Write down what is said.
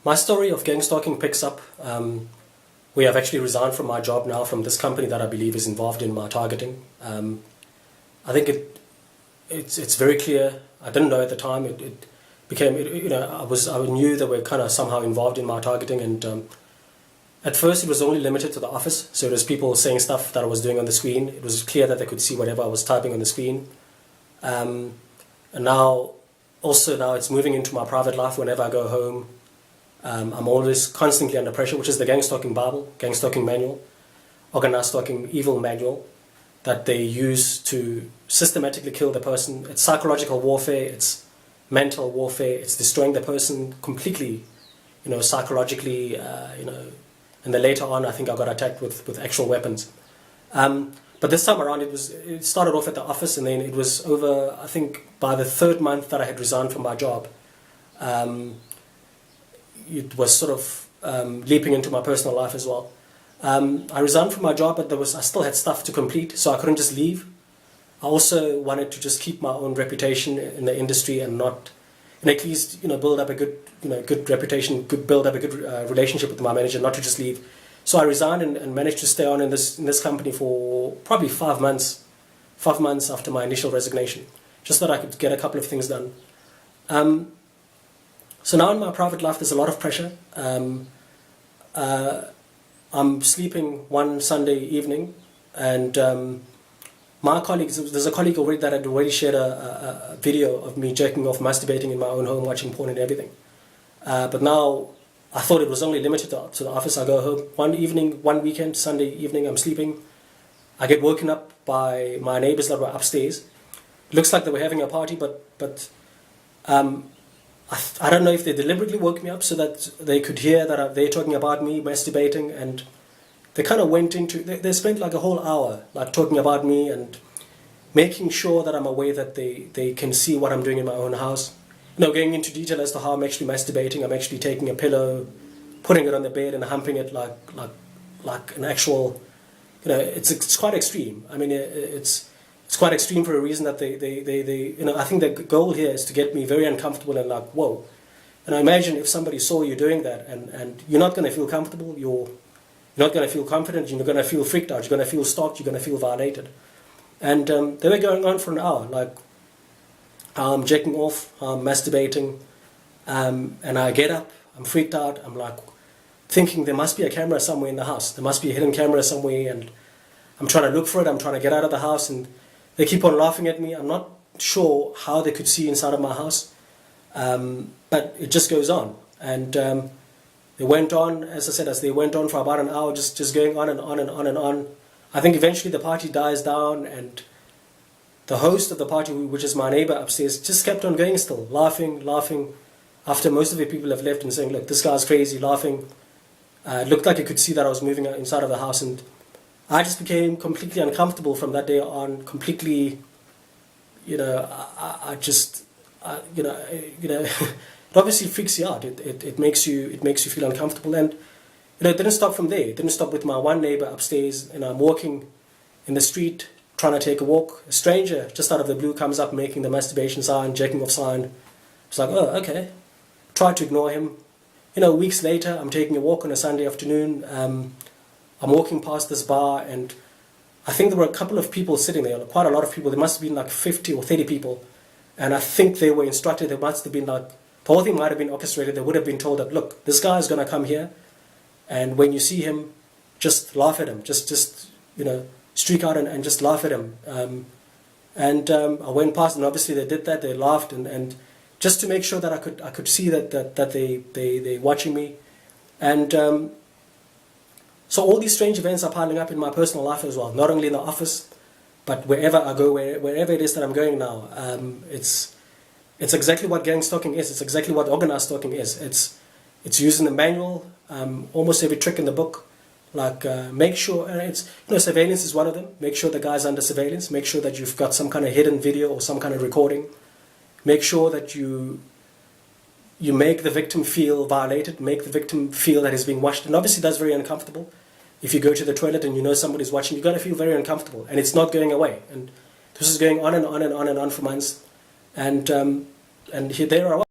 My story of gang stalking picks up. We have actually resigned from my job now from this company that I believe is involved in my targeting. I think it's very clear. I didn't know at the time. It became, I knew they were kind of somehow involved in my targeting, and at first it was only limited to the office. So it was people saying stuff that I was doing on the screen. It was clear that they could see whatever I was typing on the screen. And now it's moving into my private life. Whenever I go home, I'm always constantly under pressure, which is the gang stalking Bible, gang stalking manual, organized stalking evil manual that they use to systematically kill the person. It's psychological warfare, it's mental warfare, it's destroying the person completely, psychologically, and then later on I think I got attacked with actual weapons. But this time around it started off at the office, and then it was over, I think by the third month that I had resigned from my job. It was sort of leaping into my personal life as well. I resigned from my job, but I still had stuff to complete, so I couldn't just leave. I also wanted to just keep my own reputation in the industry and not, and at least build up a good reputation, build up a good relationship with my manager, not to just leave. So I resigned and managed to stay on in this company for probably 5 months. 5 months after my initial resignation, just so that I could get a couple of things done. So now in my private life, there's a lot of pressure. I'm sleeping one Sunday evening, and my colleagues, there's a colleague already that had already shared a video of me jerking off, masturbating in my own home, watching porn and everything. But now I thought it was only limited to the office. I go home one weekend, Sunday evening, I'm sleeping. I get woken up by my neighbors that were upstairs. It looks like they were having a party, but I don't know if they deliberately woke me up so that they could hear that they're talking about me masturbating, and they kind of went into, they spent like a whole hour like talking about me and making sure that I'm aware that they can see what I'm doing in my own house. Going into detail as to how I'm actually masturbating. I'm actually taking a pillow, putting it on the bed and humping it like an actual, it's quite extreme. I mean, it's quite extreme for a reason that they I think the goal here is to get me very uncomfortable and like, whoa. And I imagine if somebody saw you doing that, and you're not going to feel comfortable, you're not going to feel confident, you're going to feel freaked out, you're going to feel stalked, you're going to feel violated. And they were going on for an hour, like I'm jerking off, I'm masturbating, and I get up, I'm freaked out, I'm like thinking there must be a camera somewhere in the house, there must be a hidden camera somewhere, and I'm trying to look for it, I'm trying to get out of the house, and they keep on laughing at me. I'm not sure how they could see inside of my house, but it just goes on. And they went on, as I said, as they went on for about an hour, just going on and on and on and on. I think eventually the party dies down, and the host of the party, which is my neighbor upstairs, just kept on going still, laughing, after most of the people have left and saying, look, this guy's crazy, laughing. It looked like you could see that I was moving inside of the house, and I just became completely uncomfortable from that day on. Completely, it obviously freaks you out. It makes you feel uncomfortable, and it didn't stop from there. It didn't stop with my one neighbor upstairs, and I'm walking in the street trying to take a walk. A stranger just out of the blue comes up making the masturbation sign, jerking off sign. It's like, oh, okay. Try to ignore him. Weeks later, I'm taking a walk on a Sunday afternoon. I'm walking past this bar, and I think there were a couple of people sitting there, quite a lot of people. There must have been like 50 or 30 people. And I think they were instructed, there must have been the whole thing might have been orchestrated. They would have been told that, look, this guy is going to come here, and when you see him, just laugh at him. Just streak out and just laugh at him. I went past, and obviously they did that. They laughed, and just to make sure that I could see that they watching me. And so all these strange events are piling up in my personal life as well, not only in the office, but wherever I go, wherever it is that I'm going now. It's exactly what gang stalking is. It's exactly what organized stalking is. It's using the manual, almost every trick in the book. Like make sure, and it's surveillance is one of them. Make sure the guy's under surveillance. Make sure that you've got some kind of hidden video or some kind of recording. Make sure that you make the victim feel violated, make the victim feel that he's being watched. And obviously that's very uncomfortable. If you go to the toilet and you know somebody's watching, you're going to feel very uncomfortable. And it's not going away. And this is going on and on and on and on for months. And here, there I was.